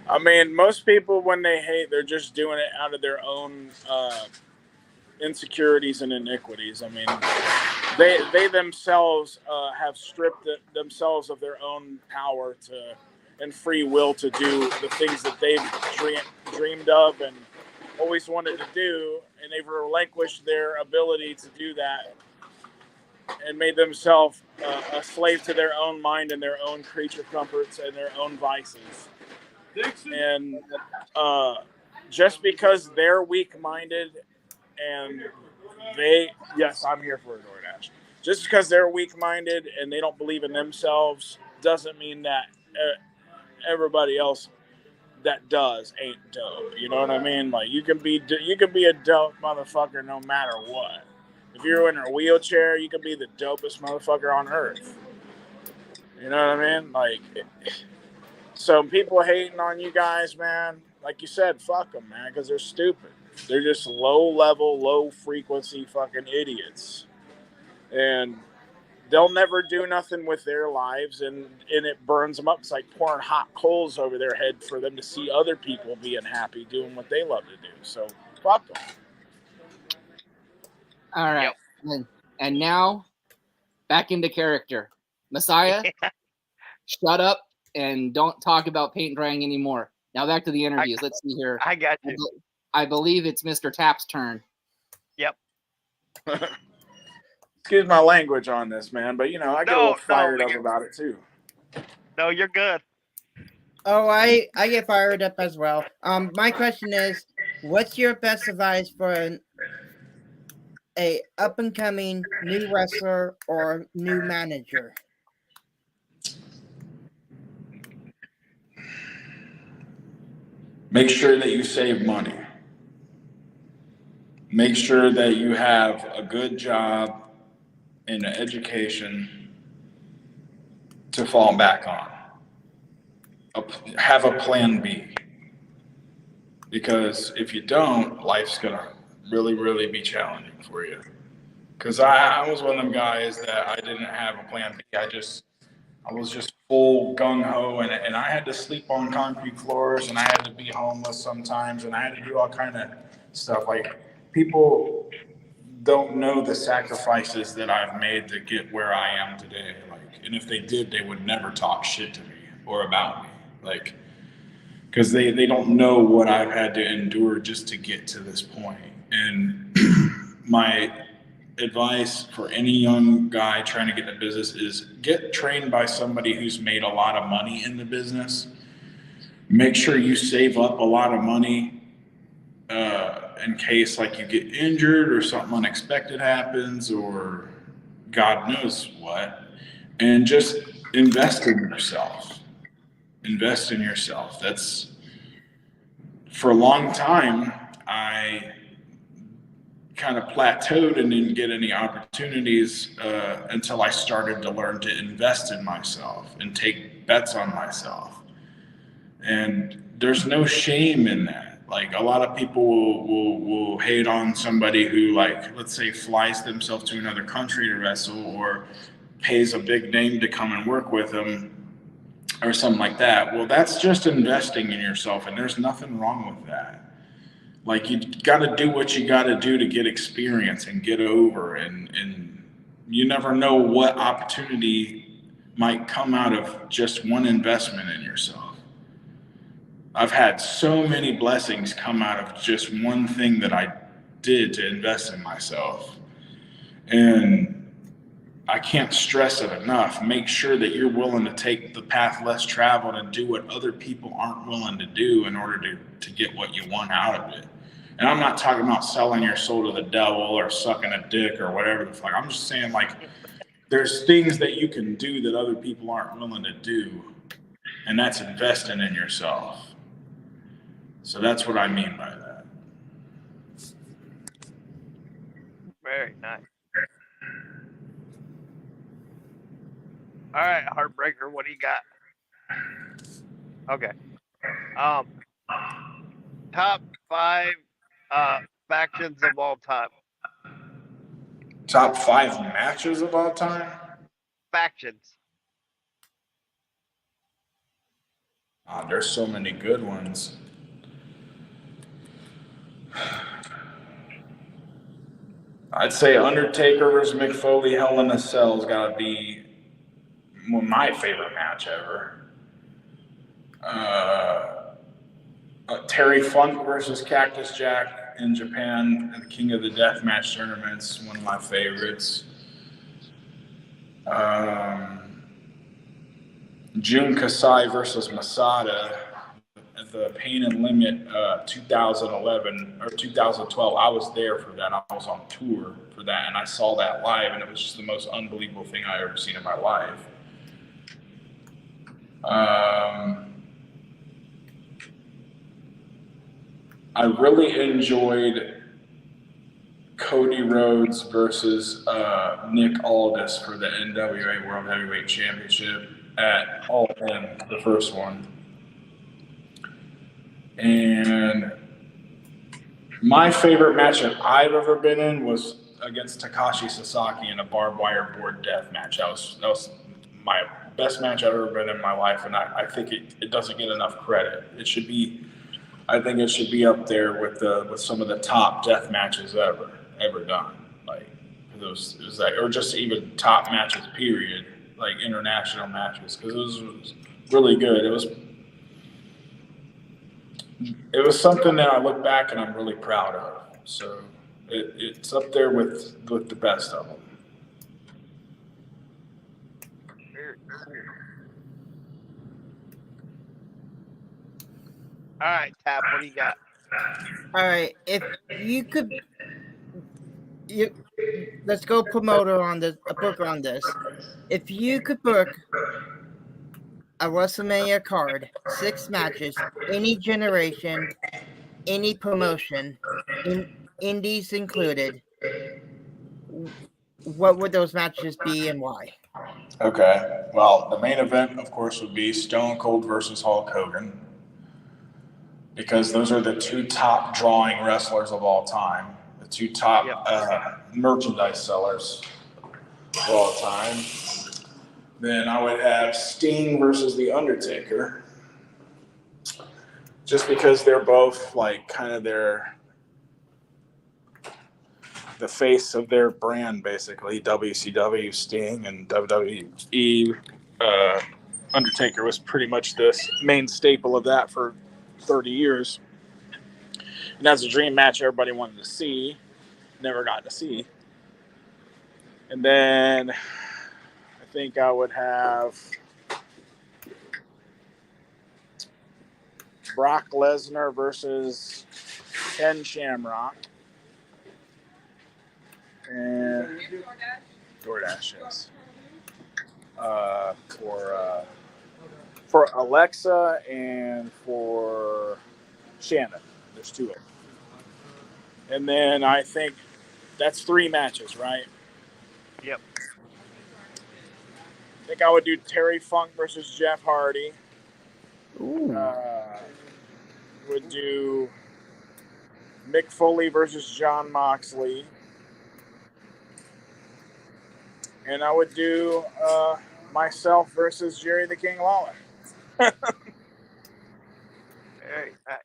I mean, most people, when they hate, they're just doing it out of their own insecurities and iniquities. I mean, they themselves have stripped themselves of their own power and free will to do the things that they've dreamed of and always wanted to do, and they've relinquished their ability to do that and made themselves a slave to their own mind and their own creature comforts and their own vices. And just because they're weak-minded and yes, I'm here for a DoorDash. Just because they're weak-minded and they don't believe in themselves doesn't mean that everybody else that does ain't dope. You know what I mean? Like you can be a dope motherfucker no matter what. If you're in a wheelchair, you can be the dopest motherfucker on earth. You know what I mean? Like, so people hating on you guys, man, like you said, fuck them, man, because they're stupid. They're just low-level, low-frequency fucking idiots. And they'll never do nothing with their lives, and it burns them up. It's like pouring hot coals over their head for them to see other people being happy doing what they love to do. So, fuck them. All right. Yep. And now, back into character. Messiah, shut up and don't talk about paint drying anymore. Now back to the interviews. Let's see here. I got you. I believe it's Mr. Tapp's turn. Yep. Excuse my language on this, man, but I get a little fired up about it too. No, you're good. Oh, I get fired up as well. My question is, what's your best advice for a up and coming new wrestler or new manager? Make sure that you save money. Make sure that you have a good job and an education to fall back on. Have a plan B. Because if you don't, life's going to really, really be challenging for you. Because I was one of them guys that I didn't have a plan B. I was just full gung-ho, and I had to sleep on concrete floors, and I had to be homeless sometimes, and I had to do all kind of stuff. Like, people don't know the sacrifices that I've made to get where I am today. Like, and if they did, they would never talk shit to me or about me. Like, because they don't know what I've had to endure just to get to this point. And my advice for any young guy trying to get in the business is get trained by somebody who's made a lot of money in the business. Make sure you save up a lot of money in case like you get injured or something unexpected happens, or God knows what, and just invest in yourself. Invest in yourself. That's for a long time, I kind of plateaued and didn't get any opportunities until I started to learn to invest in myself and take bets on myself. And there's no shame in that. Like a lot of people will hate on somebody who, like, let's say, flies themselves to another country to wrestle or pays a big name to come and work with them or something like that. Well, that's just investing in yourself, and there's nothing wrong with that. Like, you got to do what you got to do to get experience and get over, and you never know what opportunity might come out of just one investment in yourself. I've had so many blessings come out of just one thing that I did to invest in myself. And I can't stress it enough. Make sure that you're willing to take the path less traveled and do what other people aren't willing to do in order to get what you want out of it. And I'm not talking about selling your soul to the devil or sucking a dick or whatever the fuck. I'm just saying, like, there's things that you can do that other people aren't willing to do, and that's investing in yourself. So that's what I mean by that. Very nice. All right, Heartbreaker, what do you got? Okay. Top 5 factions of all time. Top 5 matches of all time? Factions. There's so many good ones. I'd say Undertaker versus Mick Foley, Hell in a Cell's got to be my favorite match ever. Terry Funk versus Cactus Jack in Japan, the King of the Deathmatch tournaments, one of my favorites. Jun Kasai versus Masada at the Pain and Limit 2011 or 2012. I was there for that. I was on tour for that, and I saw that live, and it was just the most unbelievable thing I ever seen in my life. I really enjoyed Cody Rhodes versus Nick Aldis for the NWA World Heavyweight Championship at All In, the first one. And my favorite match that I've ever been in was against Takashi Sasaki in a barbed wire board death match. That was my best match I've ever been in my life, and I think it doesn't get enough credit. I think it should be up there with some of the top death matches ever done. Like it was like, or just even top matches, period. Like international matches, because it was really good. It was something that I look back and I'm really proud of. So it's up there with the best of them. Very cool. All right, Tap, what do you got? All right, if you could, let's go promoter on this, a booker on this. If you could book a WrestleMania card, 6 matches, any generation, any promotion, indies included, what would those matches be and why? Okay. Well, the main event, of course, would be Stone Cold versus Hulk Hogan, because those are the 2 top drawing wrestlers of all time, the 2 top merchandise sellers of all time. Then I would have Sting versus The Undertaker, just because they're both like kind of the face of their brand, basically. WCW Sting and WWE Undertaker was pretty much the main staple of that for 30 years. And that's a dream match everybody wanted to see, never got to see. And then I think I would have Brock Lesnar versus Ken Shamrock. And DoorDash is. For Alexa and for Shannon. There's two of them. And then I think that's 3 matches, right? Yep. I think I would do Terry Funk versus Jeff Hardy. Ooh. Would do Mick Foley versus John Moxley. And I would do myself versus Jerry the King Lawler. Very nice.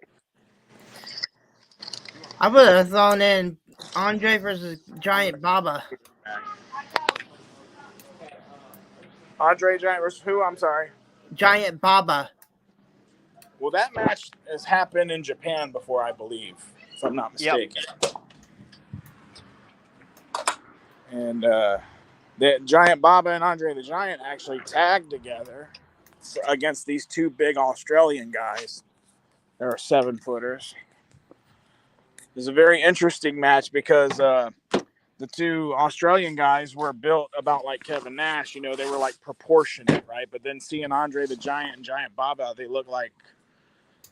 I would have thrown in Andre versus Giant Baba. Andre Giant versus who? I'm sorry. Giant Baba. Well, that match has happened in Japan before, I believe, if I'm not mistaken. And the Giant Baba and Andre the Giant actually tagged together against these 2 big Australian guys. There are 7-footers. It was a very interesting match because the 2 Australian guys were built about like Kevin Nash. You know, they were like proportionate, right? But then seeing Andre the Giant and Giant Baba, they look like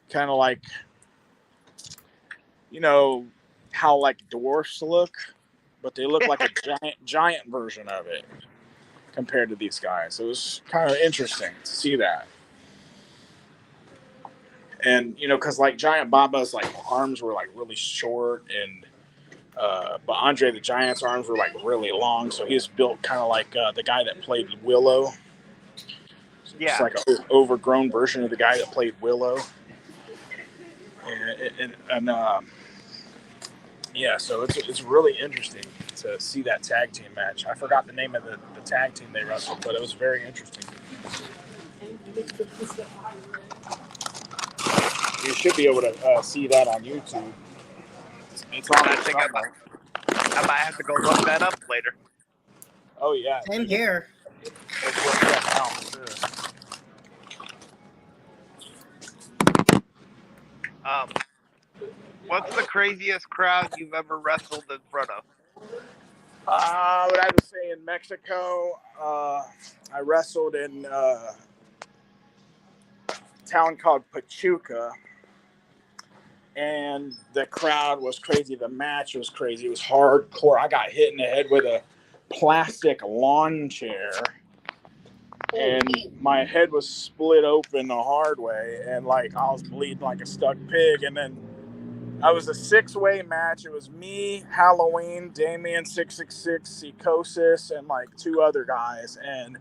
kind of like, you know, how like dwarfs look, but they look like a giant version of it compared to these guys. It was kind of interesting to see that. And, you know, because like Giant Baba's like arms were like really short, and but Andre the Giant's arms were like really long, so he's built kind of like the guy that played Willow. Yeah. It's like an overgrown version of the guy that played Willow. And yeah, so it's really interesting to see that tag team match. I forgot the name of the tag team they wrestled, but it was very interesting. You should be able to see that on YouTube. It's on I think I might have to go look that up later. Oh yeah. Same here. Let's look that out too. What's the craziest crowd you've ever wrestled in front of? I would have to say in Mexico, I wrestled in a town called Pachuca, and the crowd was crazy. The match was crazy. It was hardcore. I got hit in the head with a plastic lawn chair, and my head was split open the hard way, and like I was bleeding like a stuck pig. And then I was a 6-way match. It was me, Halloween, Damien 666, Psychosis, and like 2 other guys. And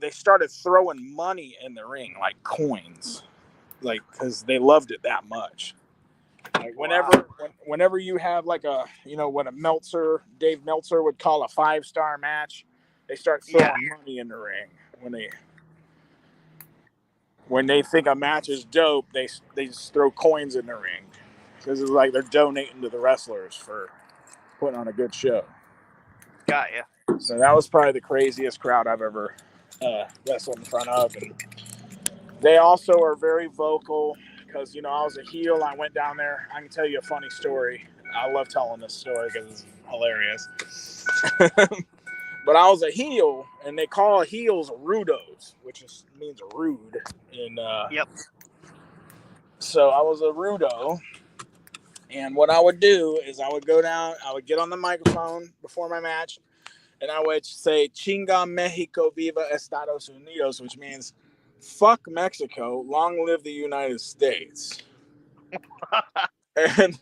they started throwing money in the ring, like coins, like because they loved it that much. Like whenever you have like a, you know, what Dave Meltzer would call a 5-star match, they start throwing money in the ring when they think a match is dope. They just throw coins in the ring because it's like they're donating to the wrestlers for putting on a good show. Got ya. So that was probably the craziest crowd I've ever wrestled in front of. And they also are very vocal because, you know, I was a heel. I went down there. I can tell you a funny story. I love telling this story because it's hilarious. But I was a heel, and they call heels rudos, which means rude. And Yep. so I was a rudo, and what I would do is I would go down, I would get on the microphone before my match, and I would say, Chinga Mexico, Viva Estados Unidos, which means, fuck Mexico, long live the United States. and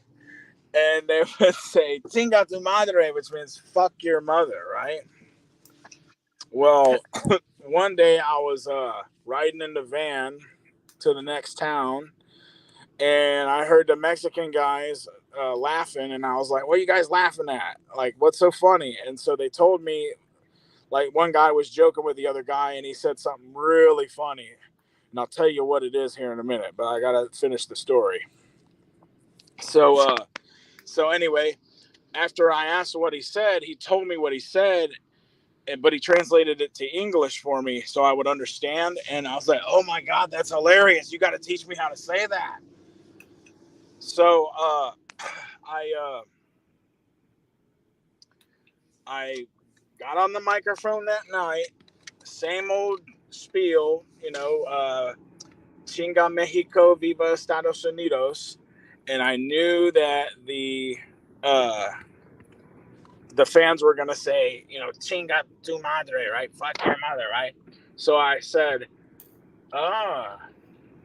they would say, Chinga tu madre, which means, fuck your mother, right? Well, one day I was riding in the van to the next town, and I heard the Mexican guys laughing, and I was like, what are you guys laughing at? Like, what's so funny? And so they told me, like, one guy was joking with the other guy, and he said something really funny. And I'll tell you what it is here in a minute, but I got to finish the story. So anyway, after I asked what he said, he told me what he said, but he translated it to English for me so I would understand. And I was like, oh my God, that's hilarious. You got to teach me how to say that. I got on the microphone that night, same old spiel, Chinga Mexico, Viva Estados Unidos, and I knew that the fans were gonna say, Chinga tu madre, right? Fuck your mother, right? So I said,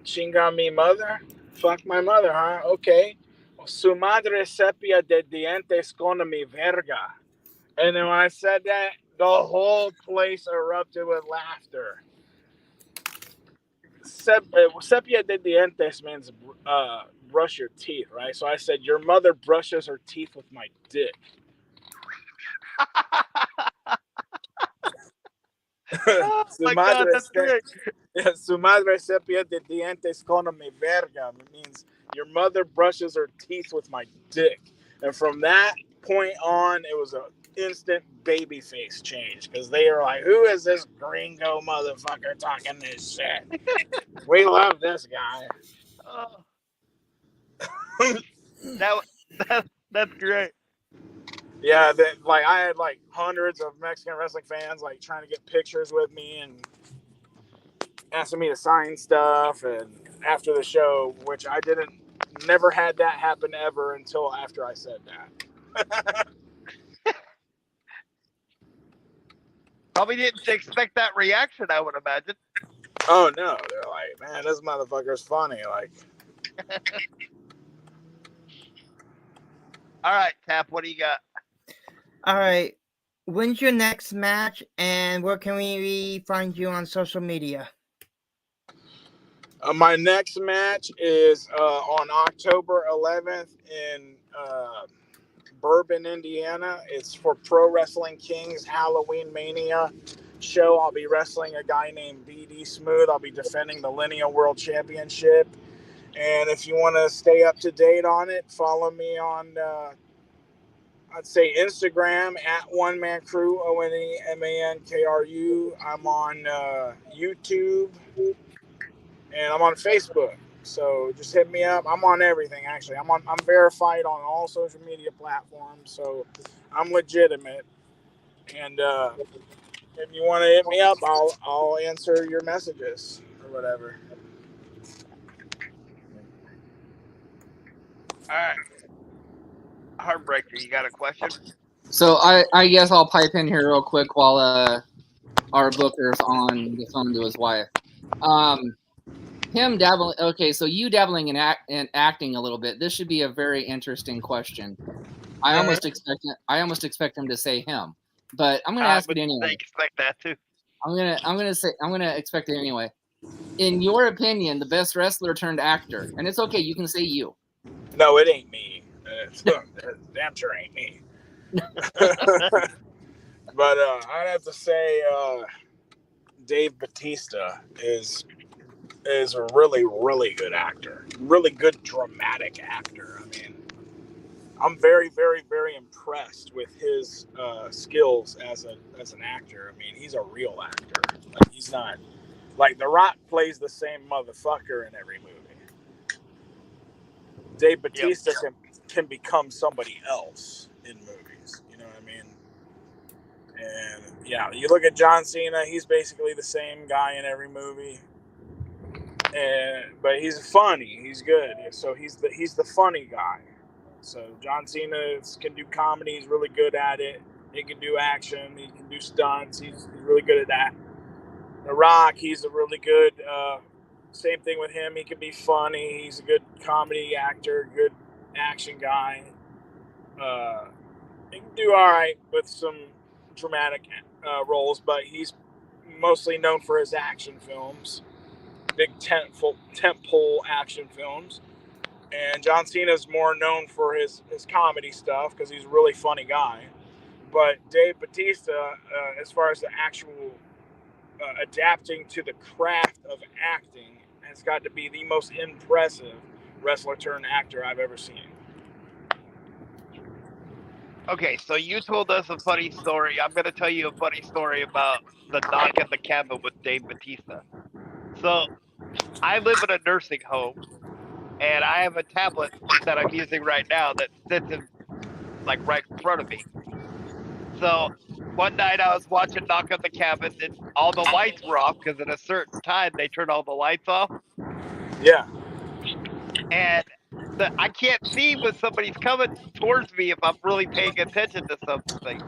Chinga mi mother? Fuck my mother, huh? Okay. Su madre sepia de dientes con mi verga. And then when I said that, the whole place erupted with laughter. Sepia de dientes means brush your teeth, right? So I said, your mother brushes her teeth with my dick. Oh Su my God, that's great. Su madre sepia de dientes con mi verga. It means your mother brushes her teeth with my dick. And from that point on, it was an instant baby face change because they are like, who is this gringo motherfucker talking this shit? We love this guy. Oh, that, that's great. Yeah, I had like hundreds of Mexican wrestling fans like trying to get pictures with me and asking me to sign stuff, and after the show, which I never had that happen ever until after I said that. Probably didn't expect that reaction, I would imagine. Oh no, they're like, man, this motherfucker's funny. Like, All right, Tap, what do you got? All right. When's your next match, and where can we find you on social media? my next match is on October 11th in Bourbon, Indiana. It's for Pro Wrestling Kings Halloween Mania show. I'll be wrestling a guy named BD Smooth. I'll be defending the Lineal World Championship. And if you want to stay up to date on it, follow me on, I'd say, Instagram at One Man Kru, ONEMANKRU. I'm on YouTube, and I'm on Facebook. So just hit me up. I'm on everything, actually. I'm verified on all social media platforms, so I'm legitimate. And if you want to hit me up, I'll answer your messages or whatever. All right. Heartbreaker, you got a question? So I guess I'll pipe in here real quick while our booker's on the phone to his wife. Him dabbling. Okay, so you dabbling in acting a little bit. This should be a very interesting question. I almost expect him to say him, but I'm going to ask it anyway. I expect that too. I'm gonna expect it anyway. In your opinion, the best wrestler turned actor, and it's okay, you can say you. No, it ain't me. Damn sure ain't me. But I'd have to say Dave Bautista is a really, really good actor. Really good dramatic actor. I mean, I'm very, very, very impressed with his skills as an actor. I mean, he's a real actor. Like, he's not like The Rock plays the same motherfucker in every movie. Dave Bautista can become somebody else in movies. You know what I mean? And yeah, you look at John Cena; he's basically the same guy in every movie. But he's funny. He's good. So he's the funny guy. So John Cena can do comedy. He's really good at it. He can do action. He can do stunts. He's really good at that. The Rock, he's a really good. Same thing with him. He can be funny. He's a good comedy actor, good action guy. He can do all right with some dramatic roles, but he's mostly known for his action films, big tentpole action films. And John Cena's more known for his comedy stuff because he's a really funny guy. But Dave Bautista, as far as the actual adapting to the craft of acting, has got to be the most impressive wrestler turned actor I've ever seen. Okay, so you told us a funny story. I'm going to tell you a funny story about the knock at the cabin with Dave Bautista. So I live in a nursing home, and I have a tablet that I'm using right now that sits in, like, right in front of me. So one night I was watching Knock on the Cabin, and all the lights were off because at a certain time they turn all the lights off, Yeah. and I can't see when somebody's coming towards me if I'm really paying attention to something.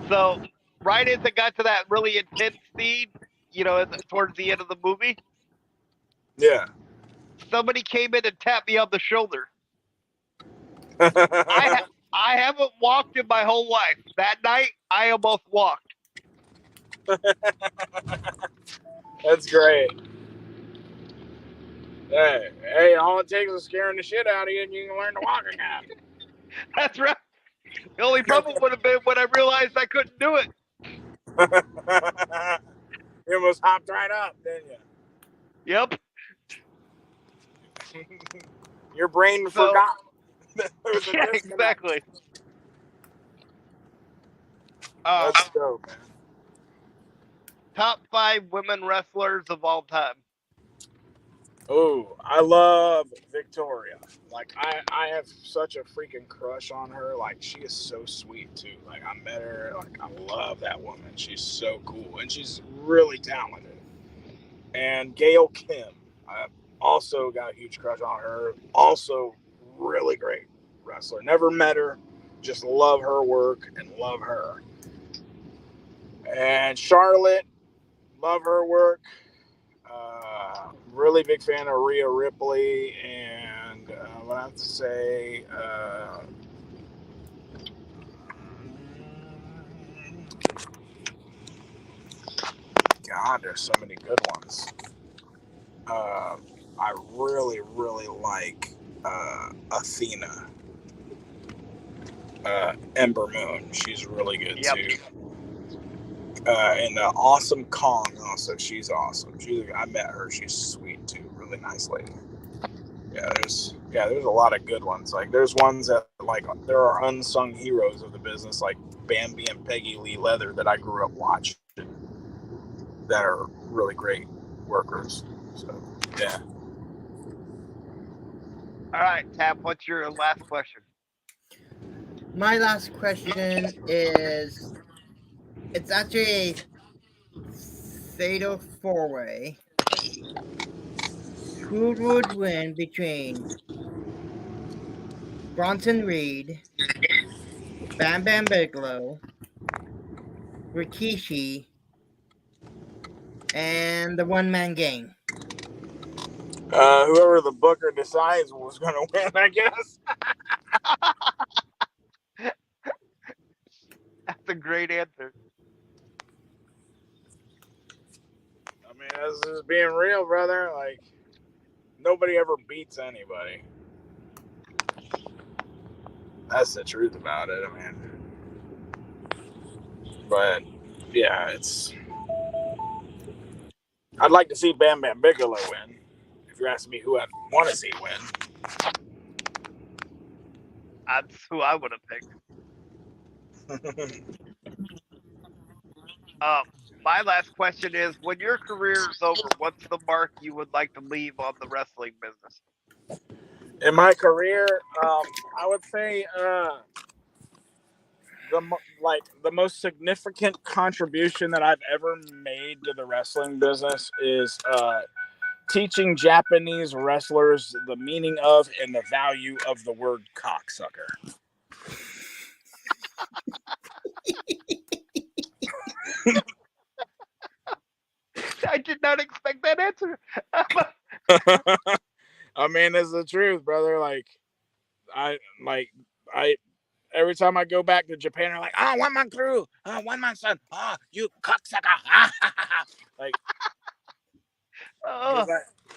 So right as it got to that really intense scene, towards the end of the movie, Yeah. somebody came in and tapped me on the shoulder. I haven't walked in my whole life. That night, I almost walked. That's great. Hey, all it takes is scaring the shit out of you, and you can learn to walk again. That's right. The only problem would have been when I realized I couldn't do it. You almost hopped right up, didn't Yep. you? Your brain So, forgot. There was a yeah, disconnect. exactly. That's dope, man. Top 5 women wrestlers of all time. Oh, I love Victoria. Like I have such a freaking crush on her. Like she is so sweet too. Like I met her. Like I love that woman. She's so cool and she's really talented. And Gail Kim, I also got a huge crush on her. Also, really great wrestler. Never met her, just love her work and love her. And Charlotte, love her work. Really big fan of Rhea Ripley, and what I have to say, God, there's so many good ones. I really, really like Athena, Ember Moon. She's really good Yep. too. And Awesome Kong also. She's awesome. I met her. She's sweet too. Really nice lady. There's a lot of good ones. Like there's ones that like there are unsung heroes of the business, like Bambi and Peggy Lee Leather that I grew up watching. That are really great workers. So yeah. All right, Tap, what's your last question? My last question is, it's actually a fatal four-way. Who would win between Bronson Reed, Bam Bam Bigelow, Rikishi, and the One Man Gang? Whoever the booker decides was going to win, I guess. That's a great answer. I mean, that's just being real, brother. Like, nobody ever beats anybody. That's the truth about it. I mean, but yeah, I'd like to see Bam Bam Bigelow win. If you're asking me who I'd want to see win. That's who I would have picked. My last question is: when your career is over, what's the mark you would like to leave on the wrestling business? In my career, I would say the most significant contribution that I've ever made to the wrestling business is teaching Japanese wrestlers the meaning of and the value of the word cocksucker. I did not expect that answer. I mean, it's the truth, brother. I every time I go back to Japan, they're like, "Oh, One Man Kru, oh, One Man Son, oh, you cocksucker!" Like,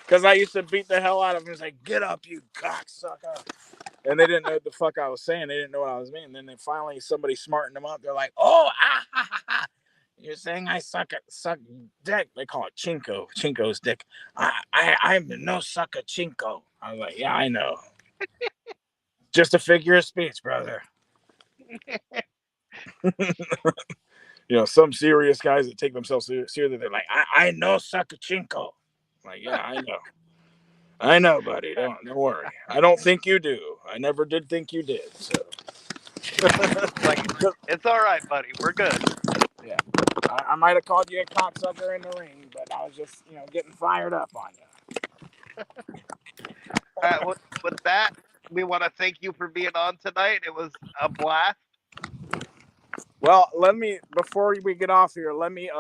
because I used to beat the hell out of them. It's like, "Get up, you cocksucker!" And they didn't know what the fuck I was saying. They didn't know what I was meaning. Then finally somebody smartened them up. They're like, "Oh, you're saying I suck dick?" They call it chinko. Chinko's dick. I'm no sucker chinko. I was like, "Yeah, I know. Just a figure of speech, brother." Some serious guys that take themselves seriously, they're like, I know sucker chinko. I'm like, yeah, I know, buddy. Don't worry. I don't think you do. I never did think you did. So Like, it's all right, buddy. We're good. Yeah. I might have called you a cocksucker in the ring, but I was just, getting fired up on you. With that, we want to thank you for being on tonight. It was a blast. Well, before we get off here, let me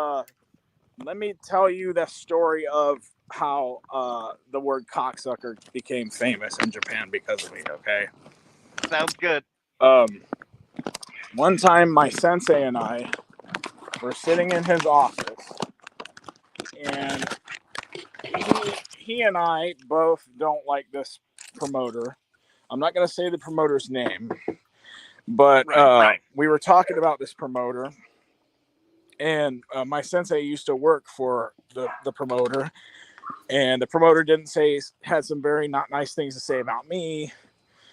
tell you the story of how the word cocksucker became famous in Japan because of me. Okay. Sounds good. One time, my sensei and I were sitting in his office, and he and I both don't like this promoter. I'm not going to say the promoter's name, but we were talking about this promoter, and my sensei used to work for the promoter, and the promoter had some very not nice things to say about me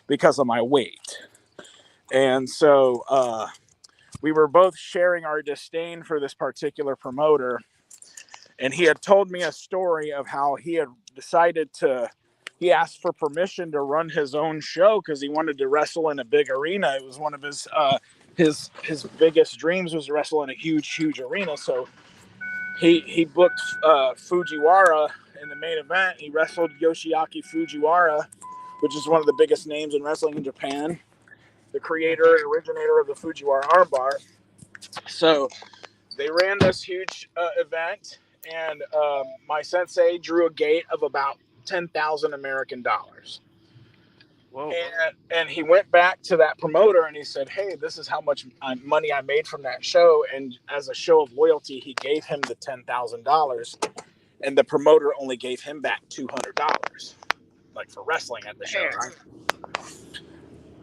because of my weight. And so we were both sharing our disdain for this particular promoter, and he had told me a story of how he had he asked for permission to run his own show because he wanted to wrestle in a big arena. It was one of his biggest dreams was to wrestle in a huge arena. So he booked Fujiwara in the main event. He wrestled Yoshiaki Fujiwara, which is one of the biggest names in wrestling in Japan, the creator and originator of the Fujiwara armbar. So they ran this huge event, and my sensei drew a gate of about 10,000 American dollars. Whoa. And he went back to that promoter and he said, "Hey, this is how much money I made from that show." And as a show of loyalty, he gave him the $10,000, and the promoter only gave him back $200, like for wrestling at the show. Right?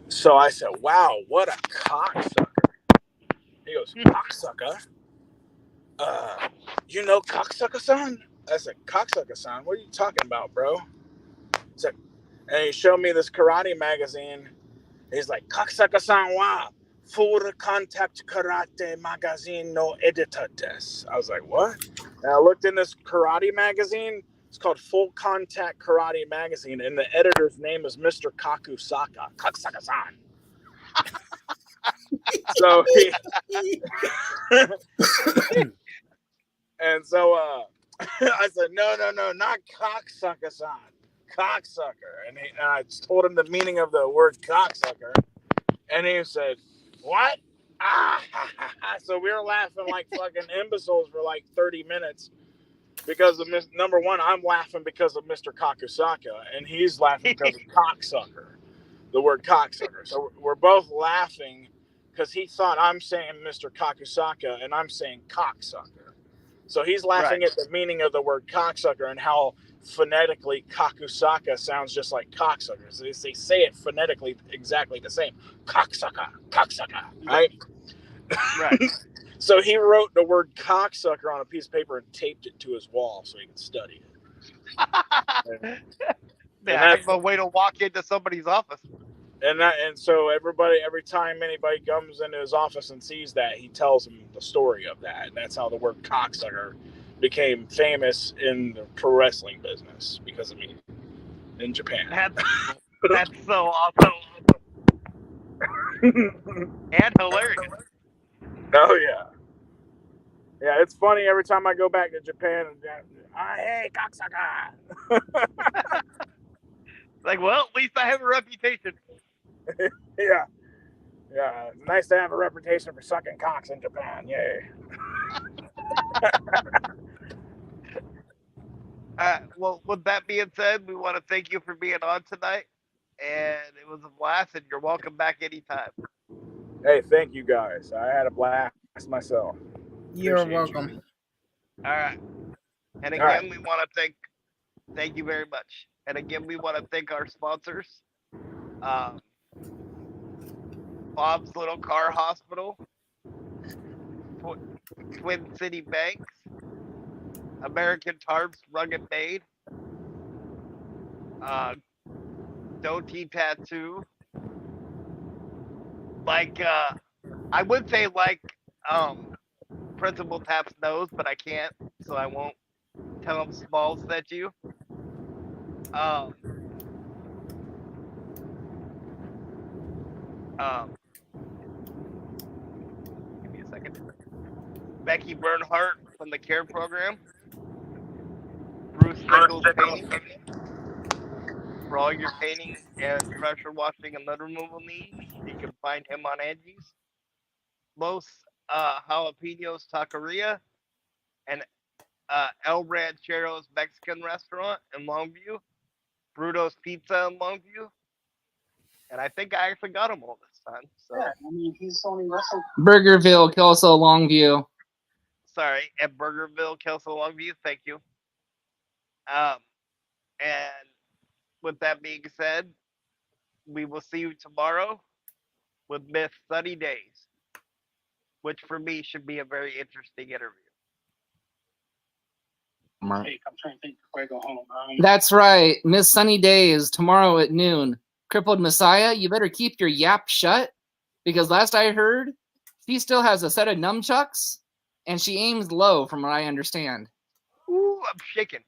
So I said, "Wow, what a cocksucker!" He goes, "Cocksucker? You know cocksucker-san?" I said, "Cocksucker-san? What are you talking about, bro?" Said, and he showed me this karate magazine. He's like, "Cocksucker-san wa full contact karate magazine no editor desu." I was like, "What?" And I looked in this karate magazine. It's called Full Contact Karate Magazine, and the editor's name is Mr. Kakusaka. Cocksucker-san. So he and so I said, no, not cocksucker-san, cocksucker. And I told him the meaning of the word cocksucker, and he said, "What?" So we were laughing like fucking imbeciles for like 30 minutes because of number one, I'm laughing because of Mr. Kakusaka, and he's laughing because of cocksucker, the word cocksucker. So we're both laughing because he thought I'm saying Mr. Kakusaka and I'm saying cocksucker. So he's laughing at the meaning of the word cocksucker and how phonetically Kakusaka sounds just like cocksucker. So they say it phonetically exactly the same. Cocksucker, right? Right. So he wrote the word cocksucker on a piece of paper and taped it to his wall so he could study it. Yeah, heck of a way to walk into somebody's office. And so every time anybody comes into his office and sees that, he tells them the story of that. And that's how the word cocksucker became famous in the pro wrestling business because of me in Japan. That's so awesome. And hilarious. Oh, yeah. Yeah, it's funny every time I go back to Japan. Hey, cocksucker. Like, well, at least I have a reputation. Yeah. Yeah, it's nice to have a reputation for sucking cocks in Japan. Yay. Well, with that being said, we want to thank you for being on tonight. And it was a blast, and you're welcome back anytime. Hey, thank you guys. I had a blast myself. You're Appreciate welcome. you. All right. And again, we want to thank you very much. And again, we want to thank our sponsors, Bob's Little Car Hospital, Twin City Banks, American Tarps Rugged Made, Doti Tattoo. Like, I would say Principal Tap's nose, but I can't, so I won't tell him Smalls sent you. Um, Becky Bernhardt from the CARE program. Bruce Singles Painting for all your painting and pressure washing and lid removal needs. You can find him on Angie's. Los Jalapenos Taqueria and El Ranchero's Mexican Restaurant in Longview. Bruto's Pizza in Longview. And I think I actually got them all this time. So Yeah, I mean, he's only wrestled. Burgerville, Kelso, Longview. sorry, at Burgerville, Kelso, Longview. Thank you. And with that being said, we will see you tomorrow with Miss Sunny Days, which for me should be a very interesting interview. Hey, I'm trying to think before I go home. That's right. Miss Sunny Days tomorrow at noon. Crippled Messiah, you better keep your yap shut because last I heard, she still has a set of nunchucks and she aims low from what I understand. Ooh, I'm shaking.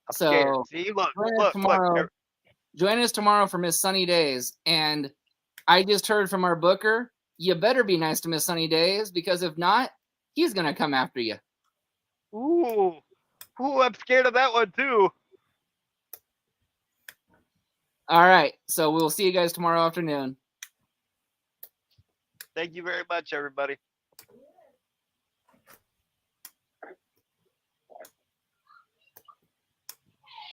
I'm So scared. See, look. Join us tomorrow for Miss Sunny Days. And I just heard from our booker, you better be nice to Miss Sunny Days because if not, he's going to come after you. Ooh, I'm scared of that one too. All right. So we'll see you guys tomorrow afternoon. Thank you very much, everybody.